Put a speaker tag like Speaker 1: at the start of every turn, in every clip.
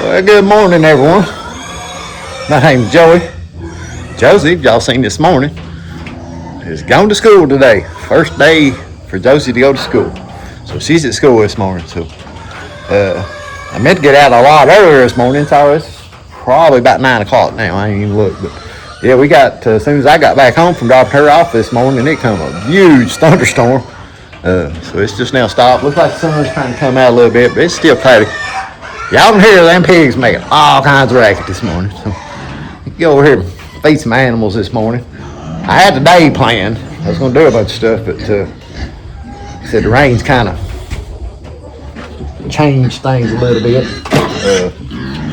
Speaker 1: Well, good morning, everyone. My name's Joey. Josie, y'all seen this morning, is going to school today. First day for Josie to go to school. So she's at school this morning. So I meant to get out a lot earlier this morning, so it's probably about 9 o'clock now. I ain't even looked, but yeah, we got, as soon as I got back home from dropping her off this morning, it come a huge thunderstorm. So it's just now stopped. Looks like the sun's trying to come out a little bit, but it's still cloudy. Y'all can hear them pigs making all kinds of racket this morning. So you go over here and feed some animals this morning. I had the day planned. I was going to do a bunch of stuff, but like I said, the rain's kind of changed things a little bit.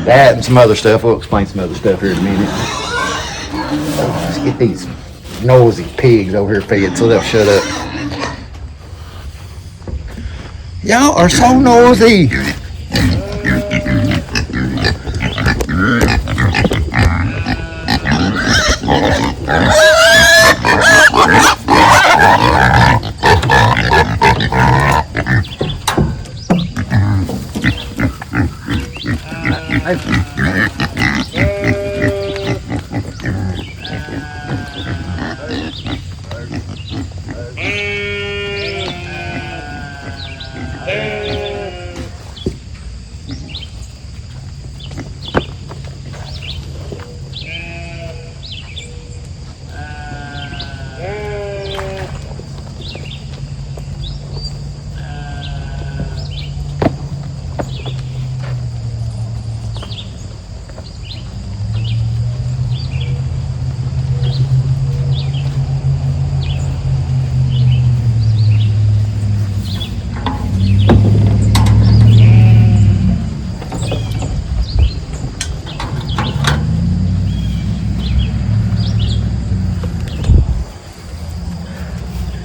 Speaker 1: That and some other stuff. We'll explain some other stuff here in a minute. Let's get these noisy pigs over here fed so they'll shut up. Y'all are so noisy.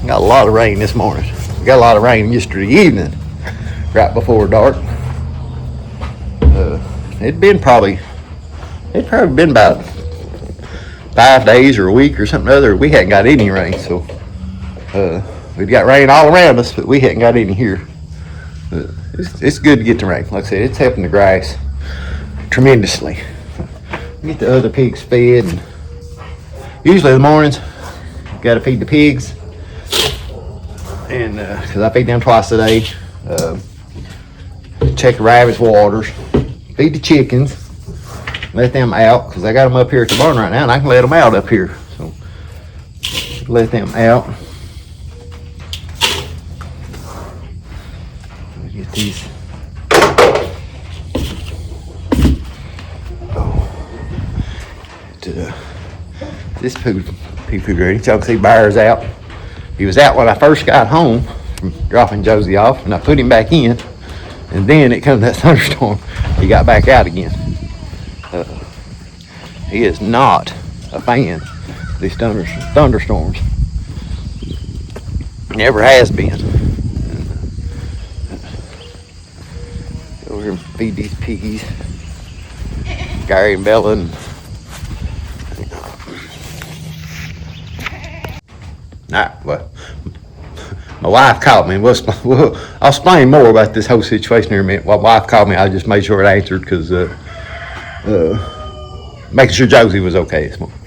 Speaker 1: Got a lot of rain this morning. We got a lot of rain yesterday evening, right before dark. It'd probably been about 5 days or a week or something other. We hadn't got any rain, so we've got rain all around us, but we hadn't got any here. It's good to get the rain. Like I said, it's helping the grass tremendously. Get the other pigs fed. And usually in the mornings, got to feed the pigs. And because I feed them twice a day, check the rabbits' waters, feed the chickens, let them out because I got them up here at the barn right now, and I can let them out up here. So let them out. Let me get these. This poo ready. Y'all can see Bear's out. He was out when I first got home from dropping Josie off, and I put him back in, and then it comes that thunderstorm. He got back out again. He is not a fan of these thunderstorms. Never has been. Go over here and feed these piggies. Gary and Bella and well, my wife called me. I'll explain more about this whole situation here in a minute. My wife called me. I just made sure I answered because making sure Josie was okay this morning.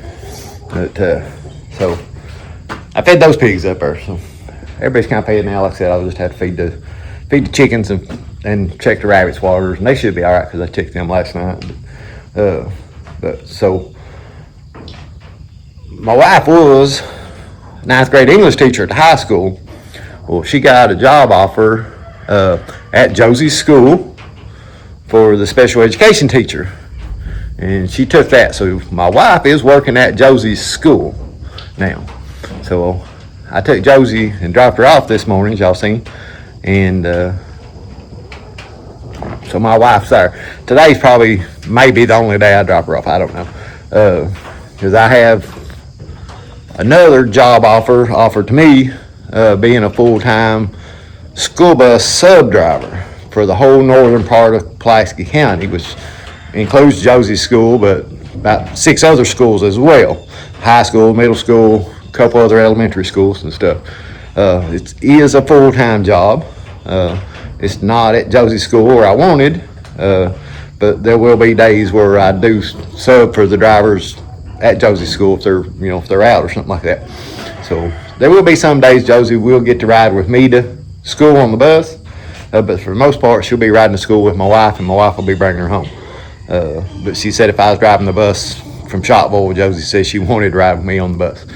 Speaker 1: But so I fed those pigs up there. So everybody's kind of fed now. Like I said, I'll just have to feed the chickens and check the rabbits' waters, and they should be all right because I checked them last night. But so my wife was ninth grade English teacher at the high school. Well, she got a job offer at Josie's school for the special education teacher, and she took that. So my wife is working at Josie's school now. So I took Josie and dropped her off this morning, as y'all seen, and So my wife's there. Today's probably maybe the only day I drop her off. I don't know. Because I have another job offered to me, being a full-time school bus sub driver for the whole northern part of Pulaski County, which includes Josie's school, but about 6 other schools as well. High school, middle school, a couple other elementary schools and stuff. It is a full-time job. It's not at Josie's school where I wanted, but there will be days where I do sub for the drivers at Josie's school if they're out or something like that. So there will be some days Josie will get to ride with me to school on the bus, but for the most part she'll be riding to school with my wife, and my wife will be bringing her home. But she said if I was driving the bus from Shopville, Josie said she wanted to ride with me on the bus.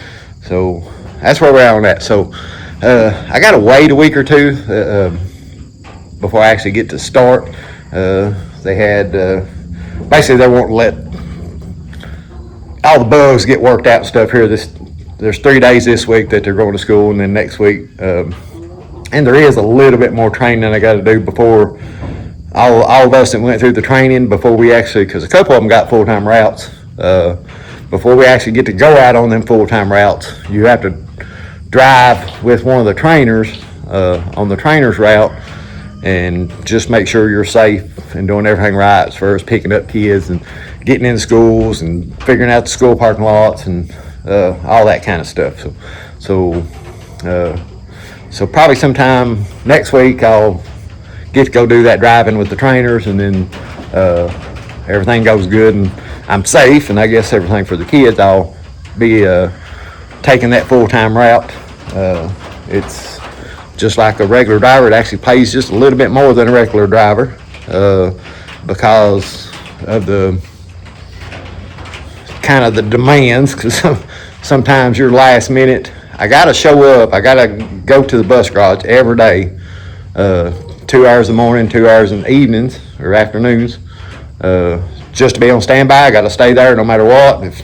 Speaker 1: So that's where we're at on that. So I got to wait a week or two before I actually get to start. They had basically they won't let all the bugs get worked out and stuff here. There's 3 days this week that they're going to school, and then next week, and there is a little bit more training I got to do before all of us that went through the training before we actually, because a couple of them got full-time routes. Before we actually get to go out on them full-time routes, you have to drive with one of the trainers on the trainer's route and just make sure you're safe and doing everything right as far as picking up kids and getting in schools and figuring out the school parking lots and all that kind of stuff. So probably sometime next week I'll get to go do that driving with the trainers, and then everything goes good and I'm safe, and I guess everything for the kids, I'll be taking that full-time route. It's just like a regular driver. It actually pays just a little bit more than a regular driver because of the kind of the demands, because sometimes you're last minute. I gotta show up, I gotta go to the bus garage every day, 2 hours in the morning, 2 hours in the evenings or afternoons, just to be on standby. I gotta stay there no matter what. If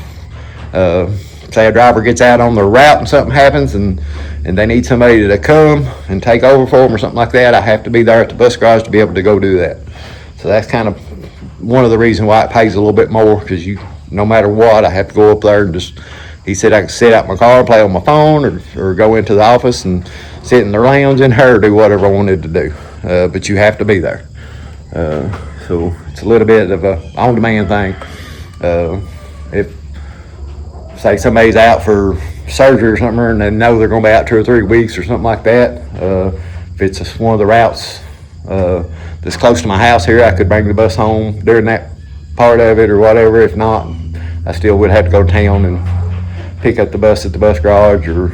Speaker 1: say a driver gets out on the route and something happens and they need somebody to come and take over for them or something like that, I have to be there at the bus garage to be able to go do that. So that's kind of one of the reasons why it pays a little bit more, because no matter what, I have to go up there and just, he said I could sit out in my car and play on my phone or go into the office and sit in the lounge and her do whatever I wanted to do. But you have to be there. So it's a little bit of a on-demand thing. If, say, somebody's out for surgery or something and they know they're going to be out 2 or 3 weeks or something like that, if it's one of the routes that's close to my house here, I could bring the bus home during that part of it or whatever. If not, I still would have to go to town and pick up the bus at the bus garage, or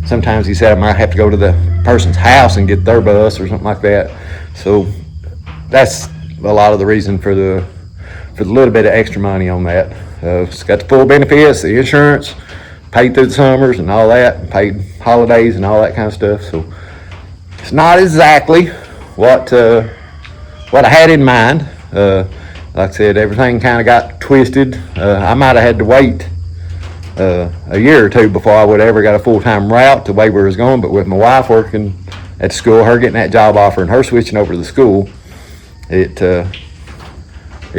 Speaker 1: sometimes he said I might have to go to the person's house and get their bus or something like that. So that's a lot of the reason for the little bit of extra money on that. It's got the full benefits, the insurance, paid through the summers and all that, paid holidays and all that kind of stuff. So it's not exactly what I had in mind. Like I said, everything kind of got twisted. I might have had to wait a year or two before I would ever got a full-time route the way we was going, but with my wife working at school, her getting that job offer and her switching over to the school, it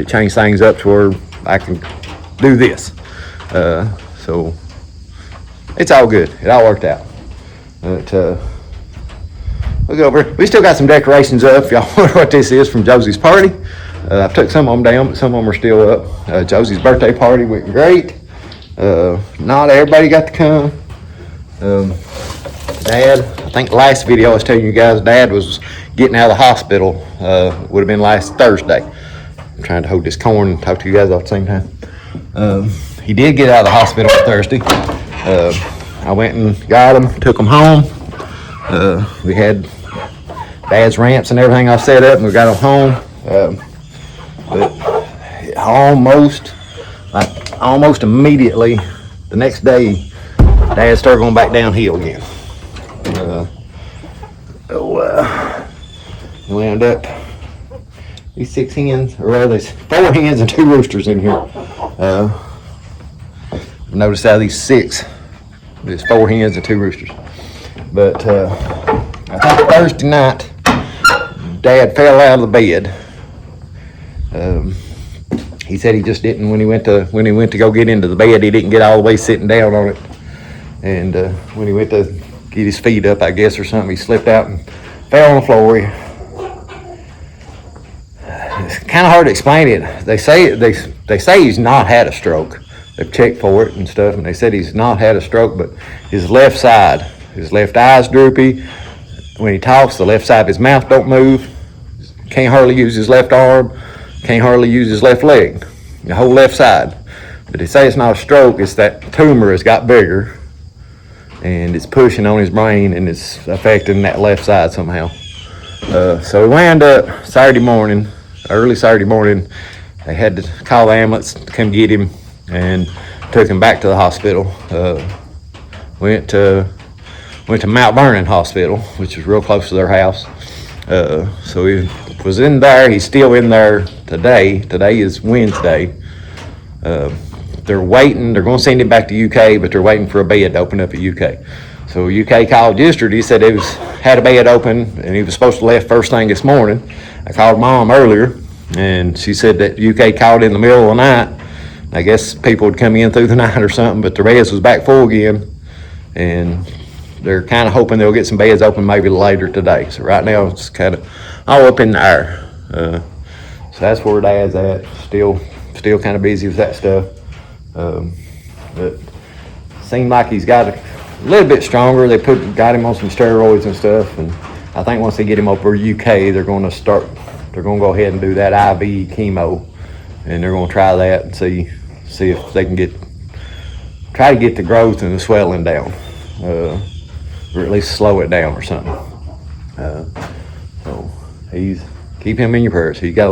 Speaker 1: changed things up to where I can do this. So it's all good. It all worked out. But look over. We still got some decorations up. If y'all wonder what this is from Josie's party, I took some of them down, but some of them are still up. Josie's birthday party went great. Not everybody got to come. Dad, I think the last video I was telling you guys, Dad was getting out of the hospital. Would have been last Thursday. I'm trying to hold this corn and talk to you guys all at the same time. He did get out of the hospital on Thursday. I went and got him, took him home. We had Dad's ramps and everything all set up, and we got him home. But almost immediately, the next day, Dad started going back downhill again. We ended up, these 6 hens, or rather there's 4 hens and 2 roosters in here. Notice out of these 6, there's 4 hens and 2 roosters. But I think Thursday night, Dad fell out of the bed He said he just didn't, when he went to go get into the bed, he didn't get all the way sitting down on it. And when he went to get his feet up, I guess, or something, he slipped out and fell on the floor. It's kind of hard to explain it. They say he's not had a stroke. They've checked for it and stuff, and they said he's not had a stroke, but his left side, his left eye's droopy. When he talks, the left side of his mouth don't move. Can't hardly use his left arm. Can't hardly use his left leg. The whole left side. But they say it's not a stroke. It's that tumor has got bigger, and it's pushing on his brain, and it's affecting that left side somehow. So we wound up early Saturday morning. They had to call the ambulance to come get him and took him back to the hospital. Went to Mount Vernon Hospital, which is real close to their house. So he was in there. He's still in there today. Today is Wednesday. They're waiting. They're going to send him back to UK, but they're waiting for a bed to open up at UK. So UK called yesterday. He said had a bed open, and he was supposed to leave first thing this morning. I called Mom earlier, and she said that UK called in the middle of the night. I guess people would come in through the night or something, but the beds was back full again, and they're kind of hoping they'll get some beds open maybe later today. So right now it's kind of all up in the air. So that's where Dad's at. Still kind of busy with that stuff. But seemed like he's got a little bit stronger. They got him on some steroids and stuff, and I think once they get him over UK, they're going to go ahead and do that IV chemo, and they're going to try that and see if they can try to get the growth and the swelling down, or at least slow it down or something. So keep him in your prayers. He's got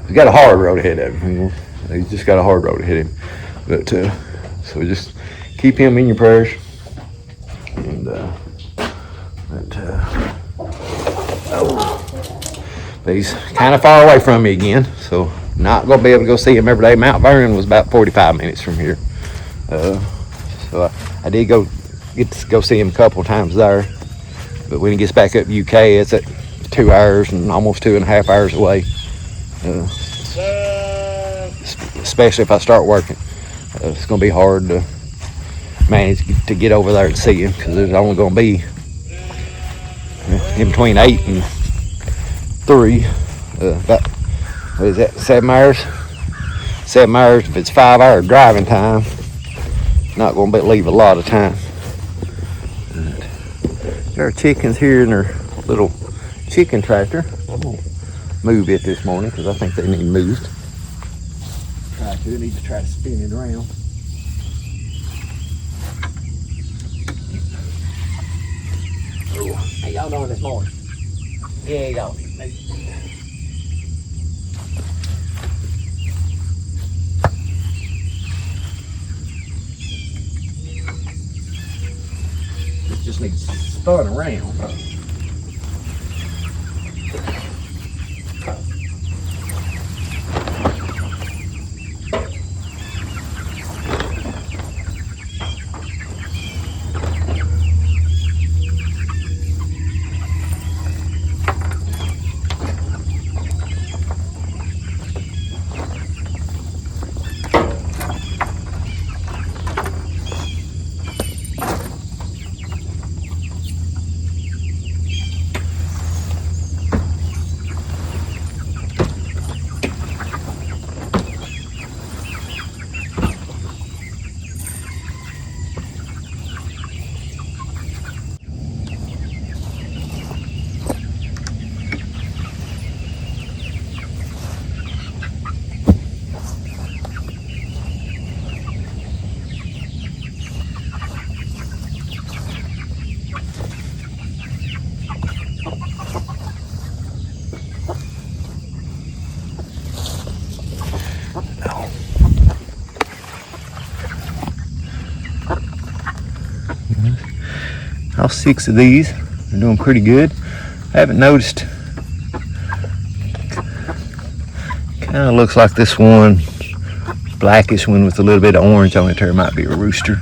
Speaker 1: he's got a hard road ahead of him. He's just got a hard road ahead of him. But so just keep him in your prayers. And but he's kind of far away from me again, so not gonna be able to go see him every day. Mount Vernon was about 45 minutes from here. So I did get to go see him a couple of times there, but when he gets back up UK, it's at 2 hours and almost 2.5 hours away. Especially if I start working, it's going to be hard to manage to get over there and see him, because there's only going to be in between 8 and 3, about, what is that, 7 hours? 7 hours. If it's 5 hour driving time, not going to leave a lot of time. There are chickens here in their little chicken tractor. I'm going to move it this morning because I think they need moved. I need to try to spin it around. Oh, how y'all doing this morning? Yeah, y'all. It just needs spun around. All 6 of these are doing pretty good. I haven't noticed. Kind of looks like this one, blackish one with a little bit of orange on it there, might be a rooster.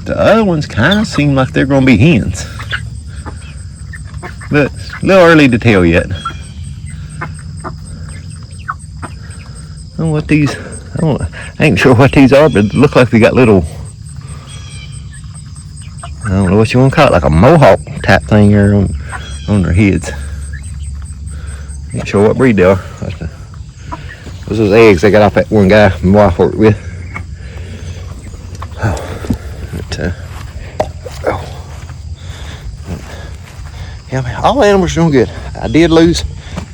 Speaker 1: The other ones kind of seem like they're going to be hens, but a little early to tell yet. don't know what these, I ain't sure what these are, but it look like they got little, I don't know what you want to call it, like a mohawk type thing here on their heads. Ain't sure what breed they are. Those are those eggs they got off that one guy my wife worked with. Yeah, man, all animals are doing good. I did lose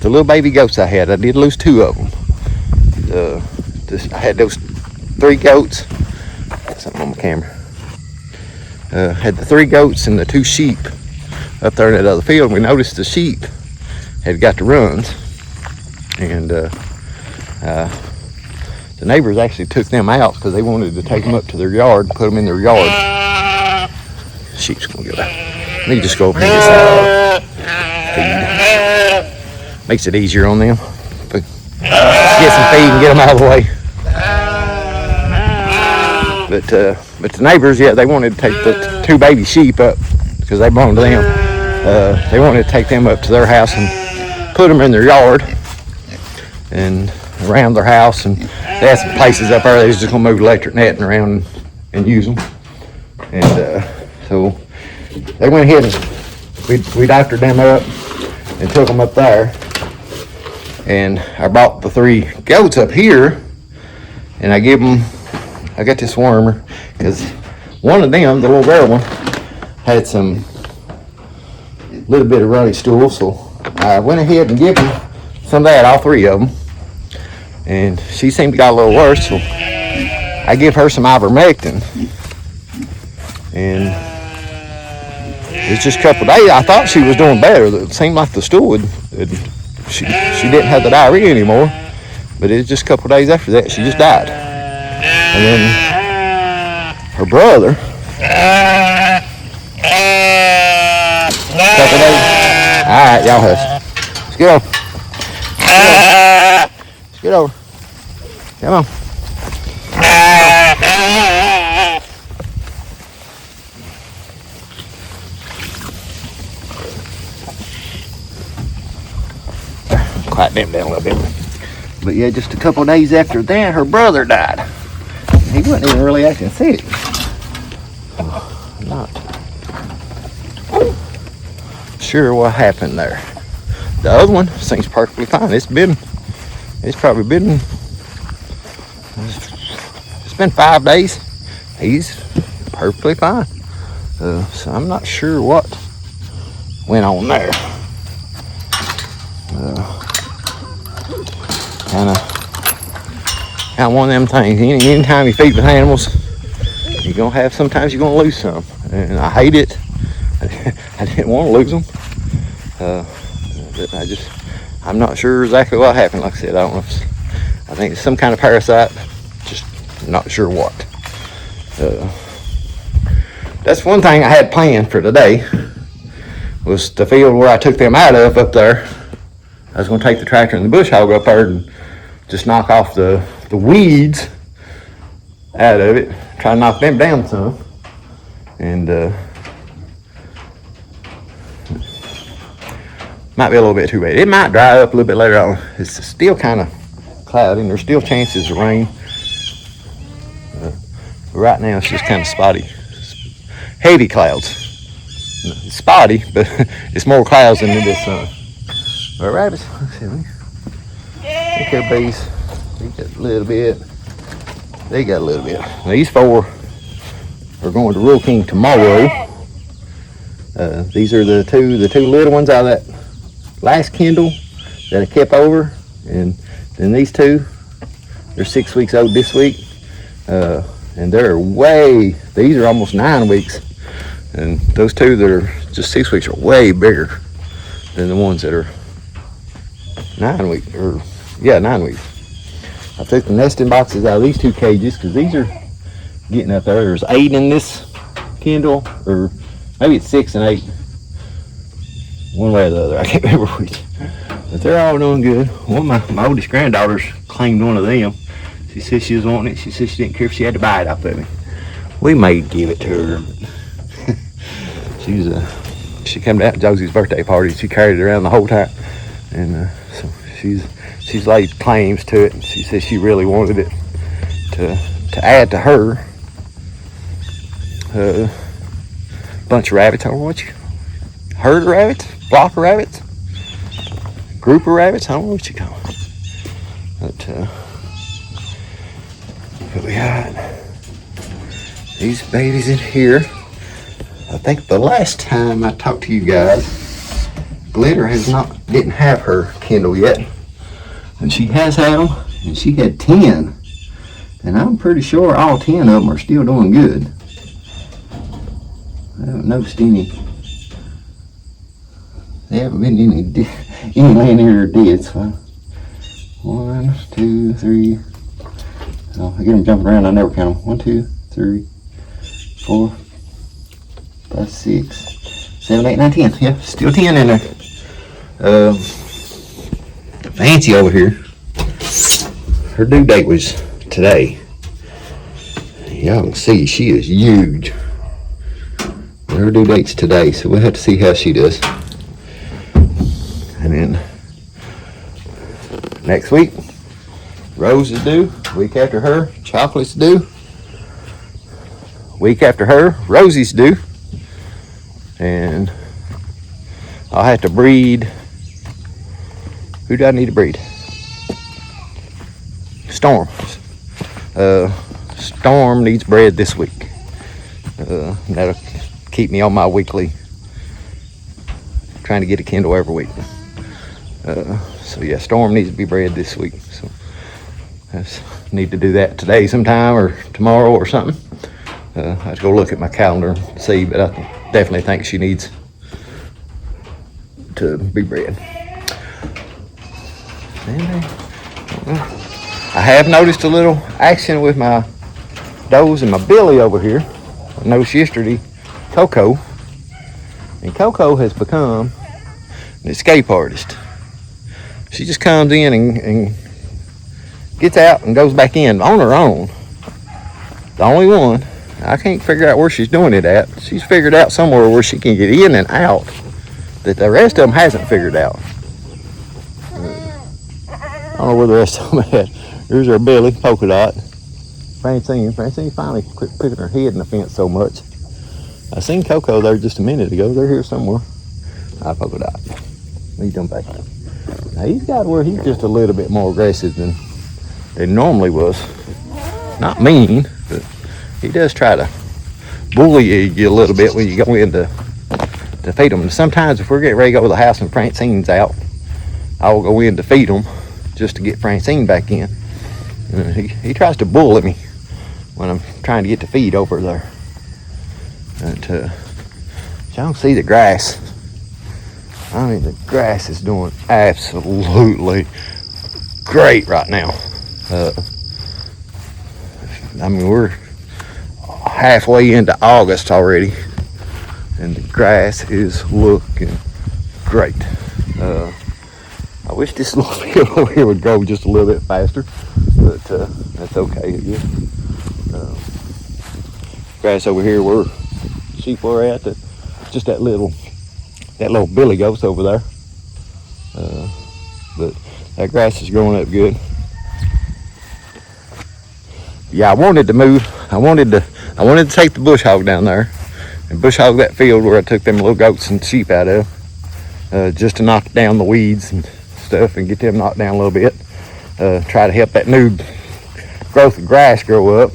Speaker 1: the little baby goats I had. I did lose 2 of them. I had those 3 goats. Something on my camera. Had the 3 goats and the 2 sheep up there in that other field. We noticed the sheep had got the runs, and the neighbors actually took them out because they wanted to take them up to their yard and put them in their yard. Sheep's gonna get out. Let me just go over here and get some feed. Makes it easier on them. But get some feed and get them out of the way. But the neighbors, yeah, they wanted to take the 2 baby sheep up because they belonged to them. They wanted to take them up to their house and put them in their yard and around their house, and they had some places up there they was just gonna move electric netting around and use them. And so they went ahead and we doctored them up and took them up there. And I brought the 3 goats up here, and I got this wormer because one of them, the little girl one, had some little bit of runny stool, so I went ahead and gave them some of that, all 3 of them, and she seemed to got a little worse, so I give her some ivermectin, and it's just a couple of days. I thought she was doing better. It seemed like the stool she didn't have the diarrhea anymore, but it was just a couple of days after that she just died. And then her brother, couple of days. All right, y'all hush. Let's get over. Let's get over. Come on. Quiet them down a little bit. But yeah, just a couple of days after that, her brother died. He wasn't even really acting sick. Not sure what happened there. The other one seems perfectly fine. It's been 5 days. He's perfectly fine. So I'm not sure what went on there. Kind of one of them things. Anytime you feed with animals, you're gonna have, sometimes you're gonna lose some, and I hate it. I didn't want to lose them. But I'm not sure exactly what happened. Like I said, I don't know. I think it's some kind of parasite. Just not sure what. That's one thing I had planned for today. Was the field where I took them out of up there. I was going to take the tractor and the bush hog up there and just knock off the weeds out of it. Try to knock them down some. And might be a little bit too bad. It might dry up a little bit later on. It's still kind of cloudy and there's still chances of rain. Right now it's just kind of spotty. Heavy clouds. It's spotty, but it's more clouds than it is sun. But rabbits, let's see, I think everybody's, they got a little bit. They got a little bit. These 4 are going to Rural King tomorrow. These are the two little ones out of that last Kindle that I kept over, and then these 2, they're 6 weeks old this week, and these are almost 9 weeks, and those 2 that are just 6 weeks are way bigger than the ones that are 9 weeks, 9 weeks. I took the nesting boxes out of these 2 cages because these are getting up there. There's 8 in this Kindle, or maybe it's 6 and 8. One way or the other, I can't remember which. But they're all doing good. One of my oldest granddaughters claimed one of them. She said she was wanting it. She said she didn't care if she had to buy it off of me. We may give it to her. She came down to Josie's birthday party. She carried it around the whole time. And so She's laid claims to it. She said she really wanted it to add to her bunch of rabbits. I don't know what you herd of rabbits, flock of rabbits, group of rabbits. I don't know what you call it. But we got these babies in here. I think the last time I talked to you guys, Glitter didn't have her Kindle yet, and she has had them, and she had 10, and I'm pretty sure all 10 of them are still doing good. I haven't noticed any. There haven't been any laying here dead. So 1, 2, 3. Oh, I get them jumping around. I never count them. 1, 2, 3, 4, 5, 6, 7, 8, 9, 10. Yeah, still 10 in there. Fancy over here. Her due date was today. Y'all can see she is huge. Her due date's today, so we'll have to see how she does. And then next week, Rose is due. Week after her, Chocolate's due. Week after her, Rosie's due. And I'll have to breed. Who do I need to breed? Storm. Storm needs bred this week. That'll keep me on my weekly, trying to get a Kindle every week. So yeah, Storm needs to be bred this week. So I need to do that today sometime or tomorrow or something. I have to go look at my calendar and see, but I definitely think she needs to be bred. I have noticed a little action with my does and my Billy over here. I noticed yesterday Coco, and Coco has become an escape artist. She just comes in and gets out and goes back in on her own. The only one. I can't figure out where she's doing it at. She's figured out somewhere where she can get in and out that the rest of them hasn't figured out. I don't know where the rest of them are at. Here's our Billy, Polka Dot. Francine finally quit picking her head in the fence so much. I seen Coco there just a minute ago. They're here somewhere. Polka Dot. Lead them back. Now he's got where he's just a little bit more aggressive than normally was. Not mean, but he does try to bully you a little bit when you go in to feed them. And sometimes if we're getting ready to go to the house and Francine's out, I will go in to feed them just to get Francine back in. He tries to bully me when I'm trying to get the feed over there. And y'all see the grass. I mean, the grass is doing absolutely great right now. I mean, we're halfway into August already, and the grass is looking great. I wish this little field over here would go just a little bit faster, but that's okay, I guess. Grass over here where sheep were at, just that little billy goat over there. But that grass is growing up good. Yeah, I wanted to move. I wanted to take the bush hog down there and bush hog that field where I took them little goats and sheep out of, just to knock down the weeds and stuff and get them knocked down a little bit. Try to help that new growth of grass grow up.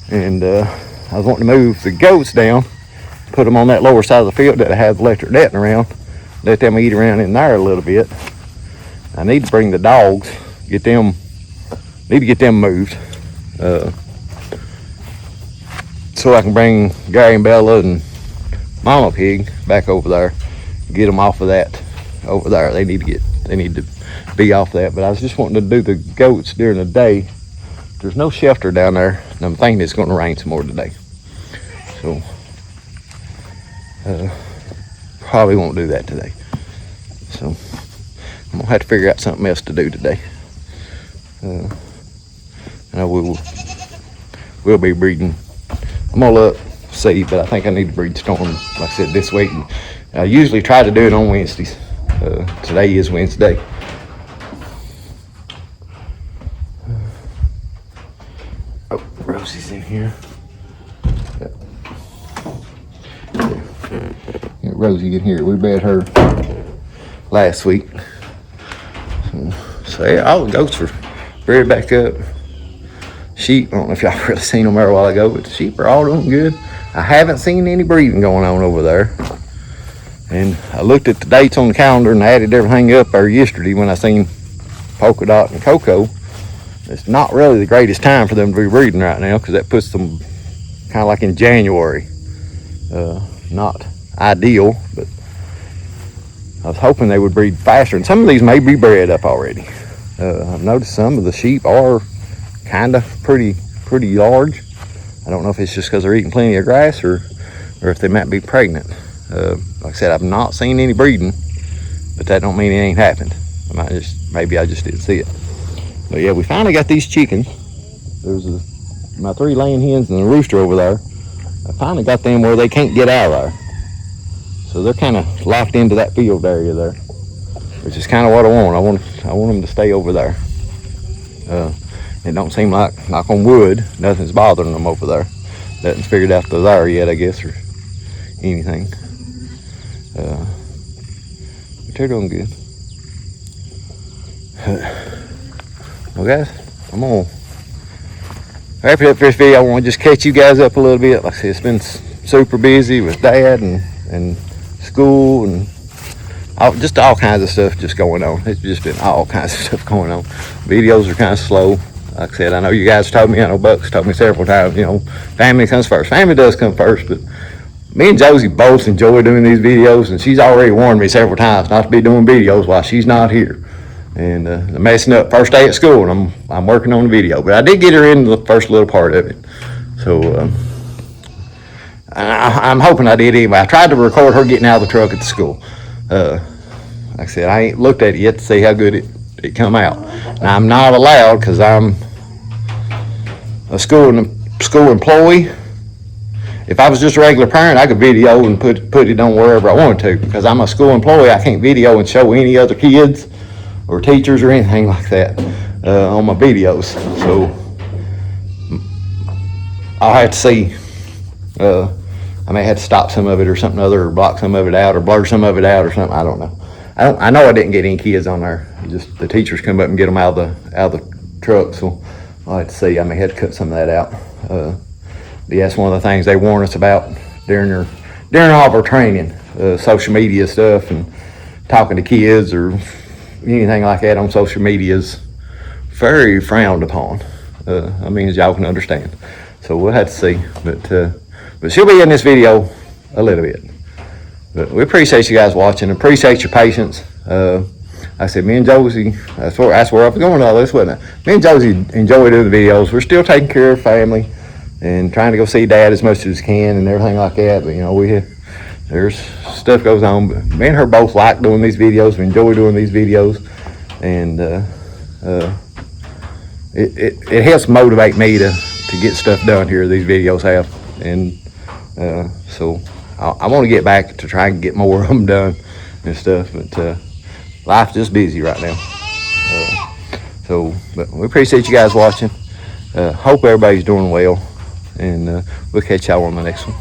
Speaker 1: And I was wanting to move the goats down, put them on that lower side of the field that I have electric netting around, let them eat around in there a little bit. I need to bring the dogs, need to get them moved. So I can bring Gary and Bella and Mama Pig back over there, get them off of that over there. They need to be off that. But I was just wanting to do the goats during the day. There's no shelter down there, and I'm thinking it's going to rain some more today. So probably won't do that today. So I'm gonna have to figure out something else to do today. And I will be breeding. I'm gonna see, but I think I need to breed Storm, like I said, this week. And I usually try to do it on Wednesdays. Today is Wednesday. Rosie's in here. Yeah, Rosie get here. We bred her last week. So yeah, all the goats are bred back up. Sheep, I don't know if y'all really seen them there a while ago, but the sheep are all doing good. I haven't seen any breeding going on over there. And I looked at the dates on the calendar and I added everything up there yesterday when I seen Polka Dot and Coco. It's not really the greatest time for them to be breeding right now because that puts them kind of like in January. Not ideal, but I was hoping they would breed faster. And some of these may be bred up already. I've noticed some of the sheep are kind of pretty large. I don't know if it's just because they're eating plenty of grass or if they might be pregnant. Like I said, I've not seen any breeding, but that don't mean it ain't happened. Maybe I just didn't see it. But yeah, we finally got these chickens. There's my 3 laying hens and a rooster over there. I finally got them where they can't get out of there. So they're kind of locked into that field area there, which is kind of what I want. I want them to stay over there. It don't seem like, knock on wood, nothing's bothering them over there. Nothing's figured out they're there yet, I guess, or anything. But they're doing good. Well, guys, I'm gonna wrap it up for this video. I want to just catch you guys up a little bit. Like I said, it's been super busy with Dad and school and just all kinds of stuff just going on. It's just been all kinds of stuff going on. Videos are kind of slow. Like I said, I know you guys told me, I know Buck's told me several times, you know, family comes first. Family does come first, but me and Josie both enjoy doing these videos, and she's already warned me several times not to be doing videos while she's not here. And I'm messing up first day at school, and I'm working on the video. But I did get her into the first little part of it. So I'm hoping I did anyway. I tried to record her getting out of the truck at the school. Like I said, I ain't looked at it yet to see how good it come out. Now, I'm not allowed because I'm a school employee. If I was just a regular parent, I could video and put it on wherever I wanted to. Because I'm a school employee, I can't video and show any other kids or teachers or anything like that on my videos. So I'll have to see. I may have to stop some of it or something other, or block some of it out, or blur some of it out or something. I don't know. I know I didn't get any kids on there. Just the teachers come up and get them out of the truck. So I'll have to see. I may have to cut some of that out. But yeah, that's one of the things they warn us about during all of our training. Social media stuff and talking to kids or anything like that on social media is very frowned upon. I mean, as y'all can understand. So we'll have to see. But she'll be in this video a little bit. But we appreciate you guys watching. Appreciate your patience. I said, me and Josie, that's where I was going with all this, wasn't it? Me and Josie enjoy doing the videos. We're still taking care of family and trying to go see Dad as much as we can and everything like that. But, you know, there's stuff goes on. But me and her both like doing these videos. We enjoy doing these videos. And it helps motivate me to get stuff done here, these videos have. And so I want to get back to try and get more of them done and stuff. But life's just busy right now. But we appreciate you guys watching. Hope everybody's doing well. And we'll catch y'all on the next one.